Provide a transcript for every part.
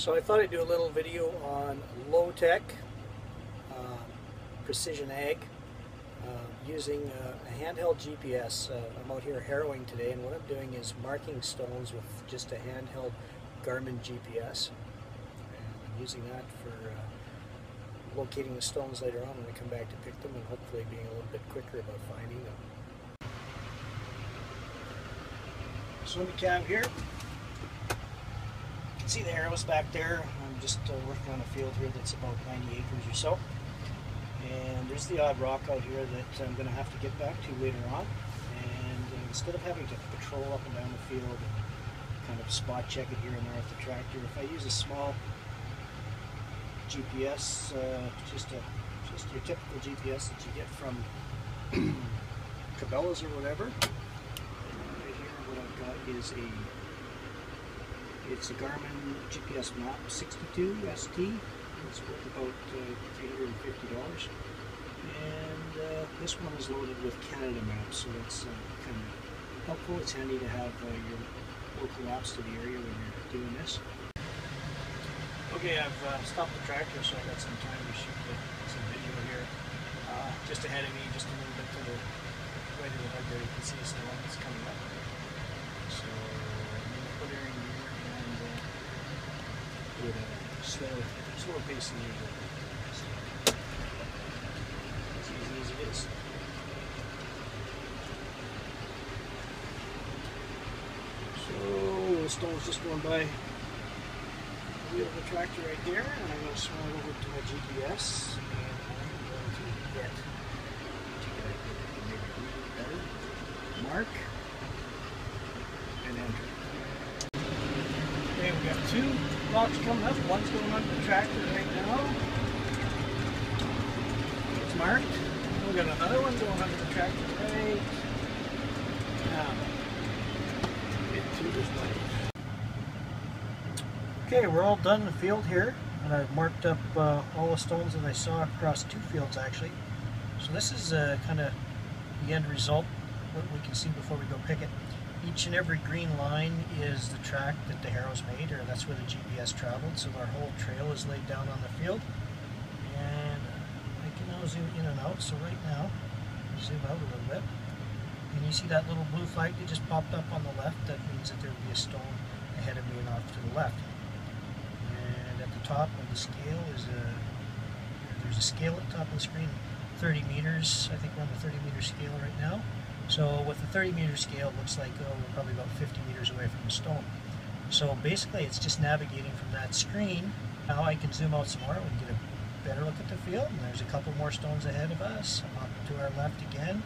So I thought I'd do a little video on low-tech precision ag using a handheld GPS. I'm out here harrowing today, and what I'm doing is marking stones with just a handheld Garmin GPS. And I'm using that for locating the stones later on when I come back to pick them, and hopefully being a little bit quicker about finding them. So in the cab here, you can see the arrows back there. I'm just working on a field here that's about 90 acres or so. And there's the odd rock out here that I'm going to have to get back to later on. And instead of having to patrol up and down the field and kind of spot check it here and there with the tractor, if I use a small GPS, just your typical GPS that you get from Cabela's or whatever. Right here, what I've got is it's a Garmin GPS Map 62 ST. It's worth about $350. And this one is loaded with Canada maps, so that's kind of helpful. It's handy to have your local maps to the area when you're doing this. Okay, I've stopped the tractor, so I've got some time to shoot some video here. Just ahead of me, just a little bit to the right of the hood there, you can see the snow that's coming up. So I'm going to put her in here and do it at a slower pace than usual. So, as easy as it is. So the stone's just going by the wheel of the tractor right there, and I'm going to swing it over to my GPS, and I'm going to hit mark and enter. Okay, we got two rocks coming up. One's going under the tractor right now. It's marked. We got another one going under the tractor right now. Get to this light. Okay, we're all done in the field here, and I've marked up all the stones that I saw across two fields actually. So this is kind of the end result, what we can see before we go pick it. Each and every green line is the track that the harrows made, or that's where the GPS traveled, so our whole trail is laid down on the field. And I can now zoom in and out, so right now, zoom out a little bit. And you see that little blue flag that just popped up on the left? That means that there will be a stone ahead of me and off to the left. And at the top of the scale is there's a scale at the top of the screen, 30 meters. I think we're on the 30-meter scale right now. So with the 30-meter scale, it looks like we're probably about 50 meters away from the stone. So basically, it's just navigating from that screen. Now I can zoom out some more and get a better look at the field. And there's a couple more stones ahead of us. I'm up to our left again,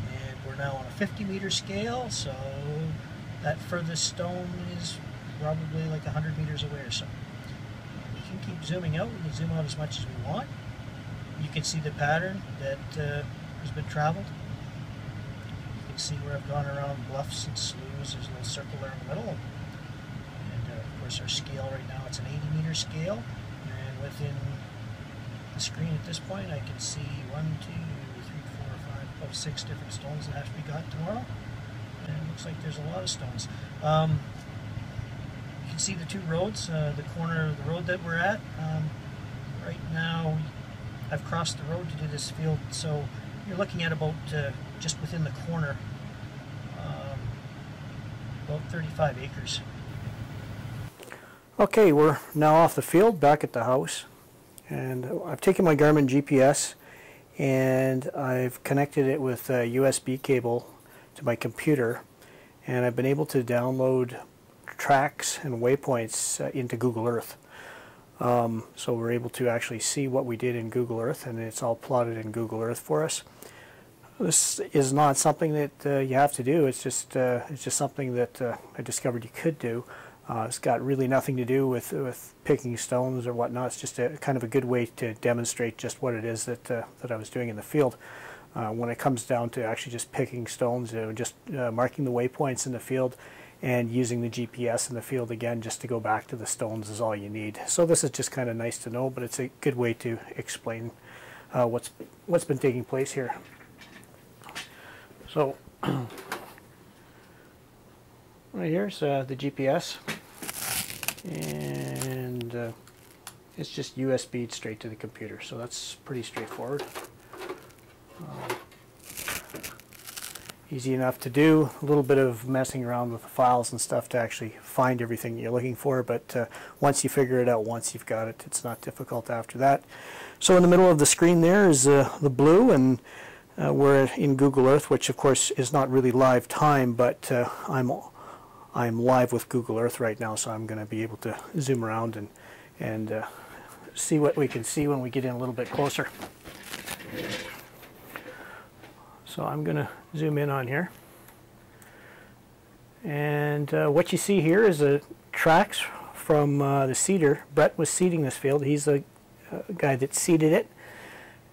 and we're now on a 50-meter scale. So that furthest stone is probably like 100 meters away or so. We can keep zooming out. We can zoom out as much as we want. You can see the pattern that has been traveled. See where I've gone around bluffs and sloughs. There's a little circle there in the middle, and of course our scale right now, it's an 80-meter scale, and within the screen at this point I can see 1, 2, 3, 4, 5, about 6 different stones that have to be got tomorrow, and it looks like there's a lot of stones. You can see the two roads, the corner of the road that we're at. Right now I've crossed the road to do this field, so you're looking at about just within the corner, about 35 acres. Okay, we're now off the field, back at the house, and I've taken my Garmin GPS and I've connected it with a USB cable to my computer, and I've been able to download tracks and waypoints into Google Earth. So we're able to actually see what we did in Google Earth, and it's all plotted in Google Earth for us. This is not something that you have to do. It's just something that I discovered you could do. It's got really nothing to do with picking stones or whatnot. It's just a kind of a good way to demonstrate just what it is that I was doing in the field. When it comes down to actually just picking stones, just marking the waypoints in the field and using the GPS in the field again just to go back to the stones is all you need. So this is just kind of nice to know, but it's a good way to explain what's been taking place here. So right here's the GPS, and and it's just USB straight to the computer, so that's pretty straightforward. Easy enough to do. A little bit of messing around with the files and stuff to actually find everything you're looking for, but once you figure it out, once you've got it, it's not difficult after that. So in the middle of the screen there is the blue, and we're in Google Earth, which of course is not really live time, but I'm live with Google Earth right now, so I'm going to be able to zoom around and see what we can see when we get in a little bit closer. So I'm going to zoom in on here, and what you see here is the tracks from the seeder. Brett was seeding this field. He's the guy that seeded it,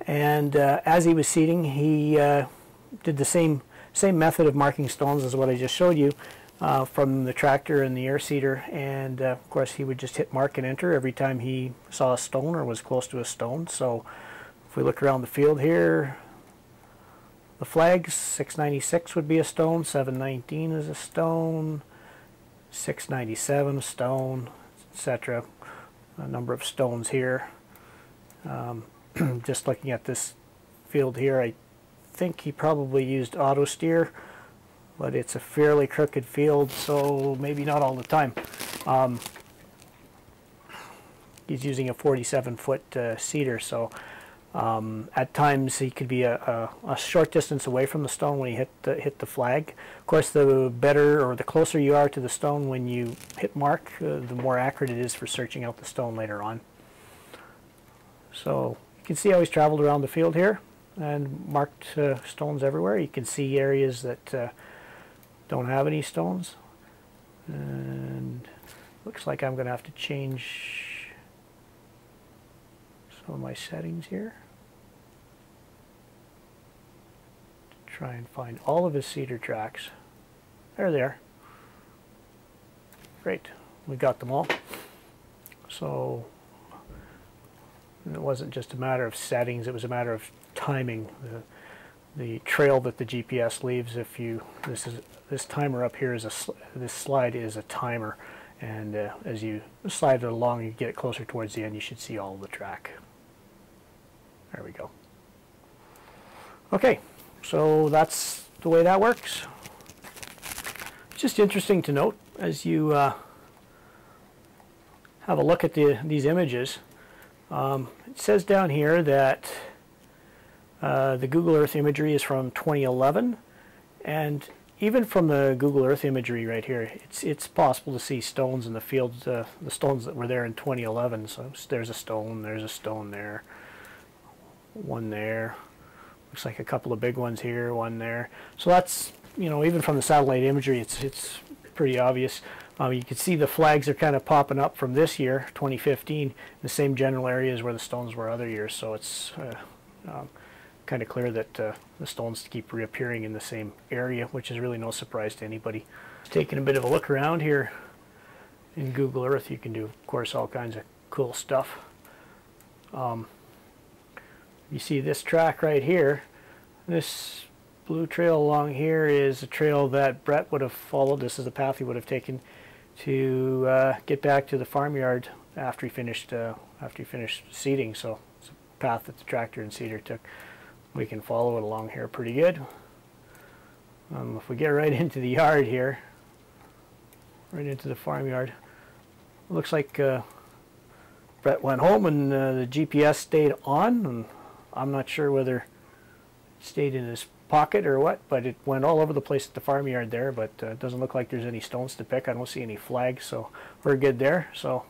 and as he was seeding, he did the same method of marking stones as what I just showed you from the tractor and the air seeder, and of course he would just hit mark and enter every time he saw a stone or was close to a stone. So if we look around the field here, the flags, 696 would be a stone, 719 is a stone, 697 a stone, etc. A number of stones here. Just looking at this field here, I think he probably used auto steer, but it's a fairly crooked field, so maybe not all the time. He's using a 47-foot seeder, so at times he could be a short distance away from the stone when he hit the flag. Of course, the better or the closer you are to the stone when you hit mark, the more accurate it is for searching out the stone later on. So you can see how he's traveled around the field here and marked stones everywhere. You can see areas that don't have any stones, and looks like I'm going to have to change some of my settings here. Try and find all of his seeder tracks. There they are. Great, we got them all. So it wasn't just a matter of settings, it was a matter of timing. The trail that the GPS leaves, if you, this timer up here is this slide is a timer, and as you slide it along, you get it closer towards the end, you should see all of the track. There we go. Okay. So that's the way that works. Just interesting to note as you have a look at these images. It says down here that the Google Earth imagery is from 2011, and even from the Google Earth imagery right here, it's possible to see stones in the field, the stones that were there in 2011. So there's a stone there, one there. Looks like a couple of big ones here, one there. So that's, you know, even from the satellite imagery, it's pretty obvious. You can see the flags are kind of popping up from this year, 2015, the same general areas where the stones were other years. So it's kind of clear that the stones keep reappearing in the same area, which is really no surprise to anybody. Taking a bit of a look around here in Google Earth, you can do, of course, all kinds of cool stuff. You see this track right here. This blue trail along here is a trail that Brett would have followed. This is the path he would have taken to get back to the farmyard after he finished seeding. So it's a path that the tractor and seeder took. We can follow it along here pretty good. If we get right into the yard here, right into the farmyard, it looks like Brett went home and the GPS stayed on, and I'm not sure whether it stayed in his pocket or what, but it went all over the place at the farmyard there, but it doesn't look like there's any stones to pick. I don't see any flags, so we're good there. So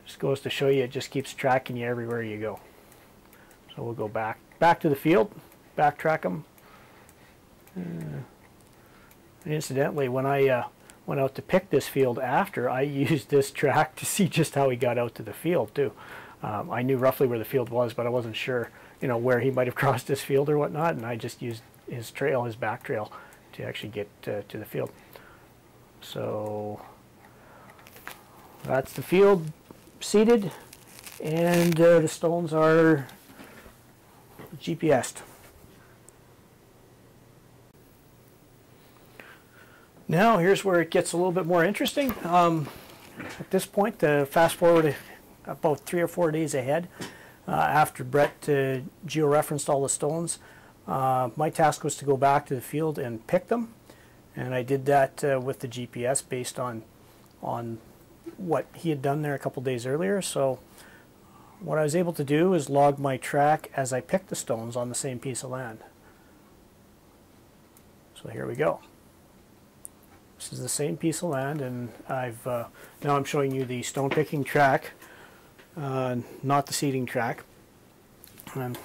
just goes to show you, it just keeps tracking you everywhere you go. So we'll go back to the field, backtrack them. And incidentally, when I went out to pick this field after, I used this track to see just how he got out to the field too. I knew roughly where the field was, but I wasn't sure, you know, where he might have crossed this field or whatnot, and I just used his trail, his back trail, to actually get to the field. So that's the field seeded, and the stones are GPSed. Now here's where it gets a little bit more interesting. At this point, fast forward about 3 or 4 days ahead, after Brett georeferenced all the stones, my task was to go back to the field and pick them, and I did that with the GPS based on what he had done there a couple days earlier. So what I was able to do is log my track as I picked the stones on the same piece of land. So here we go. This is the same piece of land, and now I'm showing you the stone picking track, not the seeding track. And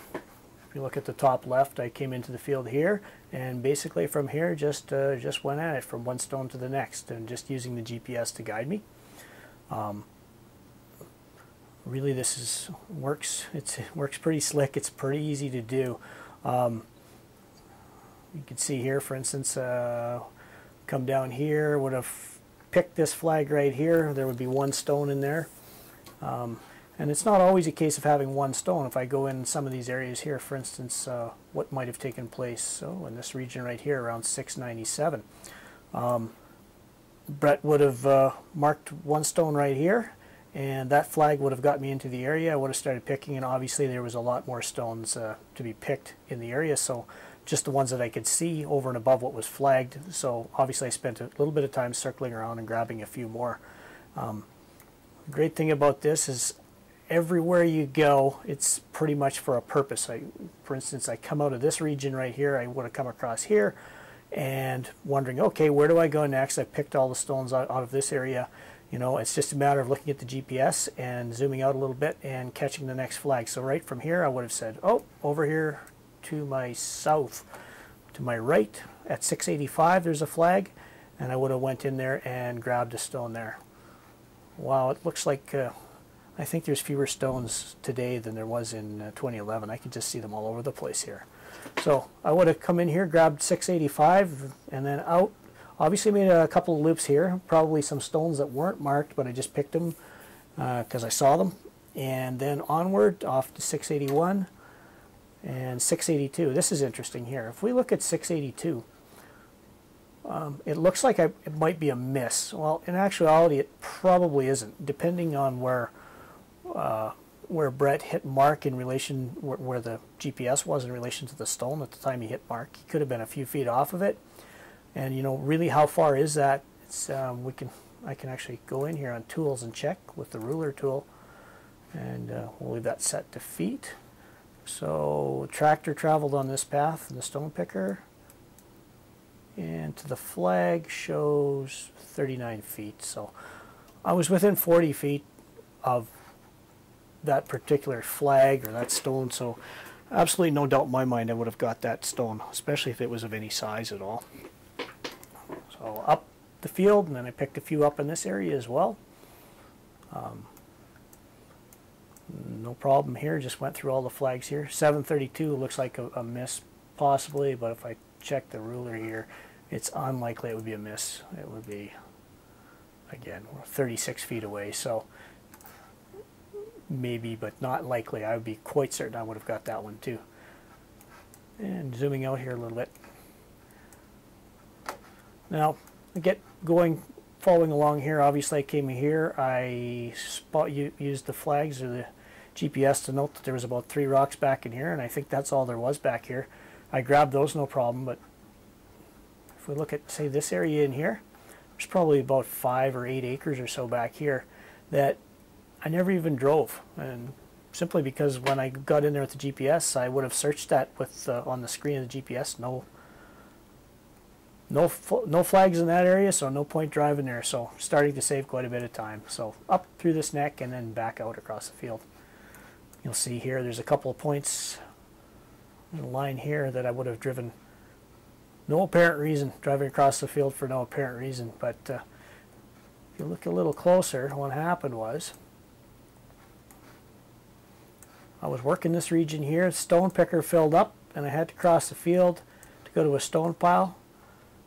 if you look at the top left, I came into the field here, and basically from here just went at it from one stone to the next, and just using the GPS to guide me. Really, this works. It works pretty slick. It's pretty easy to do. You can see here, for instance, come down here, would have picked this flag right here. There would be one stone in there. And it's not always a case of having one stone. If I go in some of these areas here, for instance, what might have taken place, so in this region right here around 697, Brett would have marked one stone right here, and that flag would have got me into the area. I would have started picking, and obviously there was a lot more stones to be picked in the area, so just the ones that I could see over and above what was flagged. So obviously I spent a little bit of time circling around and grabbing a few more. The great thing about this is everywhere you go, it's pretty much for a purpose. For instance, I come out of this region right here, I would have come across here and wondering, okay, where do I go next? I picked all the stones out of this area. You know, it's just a matter of looking at the GPS and zooming out a little bit and catching the next flag. So right from here, I would have said, oh, over here to my south, to my right at 685, there's a flag, and I would have went in there and grabbed a stone there. Wow, it looks like I think there's fewer stones today than there was in 2011. I can just see them all over the place here. So I would have come in here, grabbed 685, and then out. Obviously made a couple of loops here, probably some stones that weren't marked, but I just picked them because I saw them. And then onward off to 681 and 682. This is interesting here. If we look at 682, it looks like it might be a miss. Well, in actuality, it probably isn't, depending on where Brett hit mark in relation, where the GPS was in relation to the stone at the time he hit mark. He could have been a few feet off of it. And you know, really, how far is that? It's I can actually go in here on tools and check with the ruler tool, and we'll leave that set to feet. So tractor traveled on this path, and the stone picker, and to the flag shows 39 feet. So I was within 40 feet of that particular flag or that stone, so absolutely no doubt in my mind I would have got that stone, especially if it was of any size at all. So up the field, and then I picked a few up in this area as well. No problem here, just went through all the flags here. 732 looks like a miss possibly, but if I check the ruler here, it's unlikely it would be a miss. It would be, again, 36 feet away, so maybe, but not likely. I would be quite certain I would have got that one too. And zooming out here a little bit. Now, I get going, following along here. Obviously, I came here. I used the flags or the GPS to note that there was about 3 rocks back in here, and I think that's all there was back here. I grabbed those, no problem. But if we look at, say, this area in here, there's probably about 5 or 8 acres or so back here that I never even drove, and simply because when I got in there with the GPS, I would have searched that with on the screen of the GPS. No flags in that area, so no point driving there. So starting to save quite a bit of time. So up through this neck and then back out across the field. You'll see here there's a couple of points in a line here that I would have driven no apparent reason, driving across the field for no apparent reason. But if you look a little closer, what happened was I was working this region here, stone picker filled up, and I had to cross the field to go to a stone pile.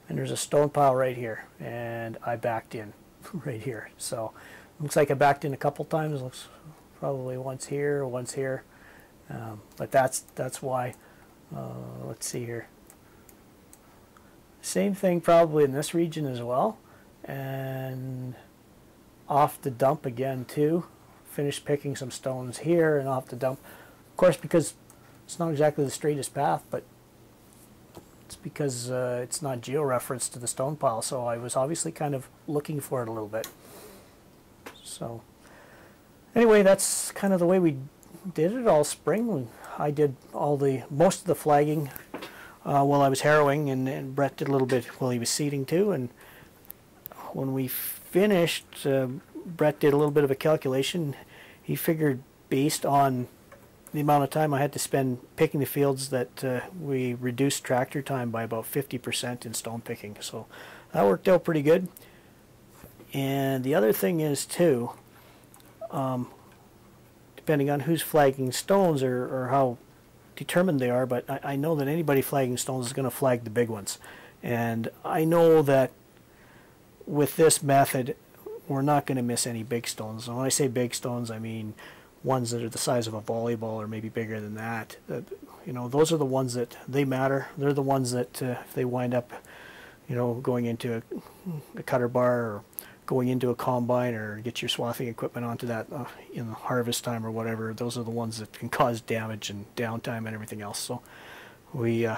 And there's a stone pile right here, and I backed in right here. So looks like I backed in a couple times. Looks probably once here, but that's why. Let's see here. Same thing probably in this region as well, and off the dump again too. Finished picking some stones here and off the dump. Of course, because it's not exactly the straightest path, but it's because it's not geo-referenced to the stone pile, so I was obviously kind of looking for it a little bit. So anyway, that's kind of the way we did it all spring. I did most of the flagging while I was harrowing, and Brett did a little bit while he was seeding too. And when we finished, Brett did a little bit of a calculation. He figured based on the amount of time I had to spend picking the fields that we reduced tractor time by about 50% in stone picking. So that worked out pretty good. And the other thing is too, depending on who's flagging stones or how determined they are, but I know that anybody flagging stones is going to flag the big ones. And I know that with this method, we're not going to miss any big stones. And when I say big stones, I mean ones that are the size of a volleyball or maybe bigger than that. You know, those are the ones that they matter. They're the ones that if they wind up, you know, going into a cutter bar or going into a combine or get your swathing equipment onto that in the harvest time or whatever, those are the ones that can cause damage and downtime and everything else. So we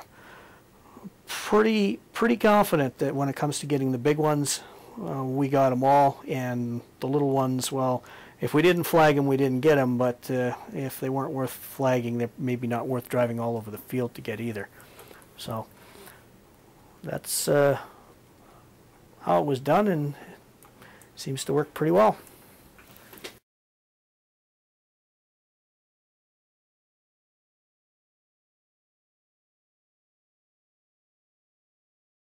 pretty confident that when it comes to getting the big ones, we got them all, and the little ones, well, if we didn't flag them, we didn't get them, but if they weren't worth flagging, they're maybe not worth driving all over the field to get either. So that's how it was done, and it seems to work pretty well.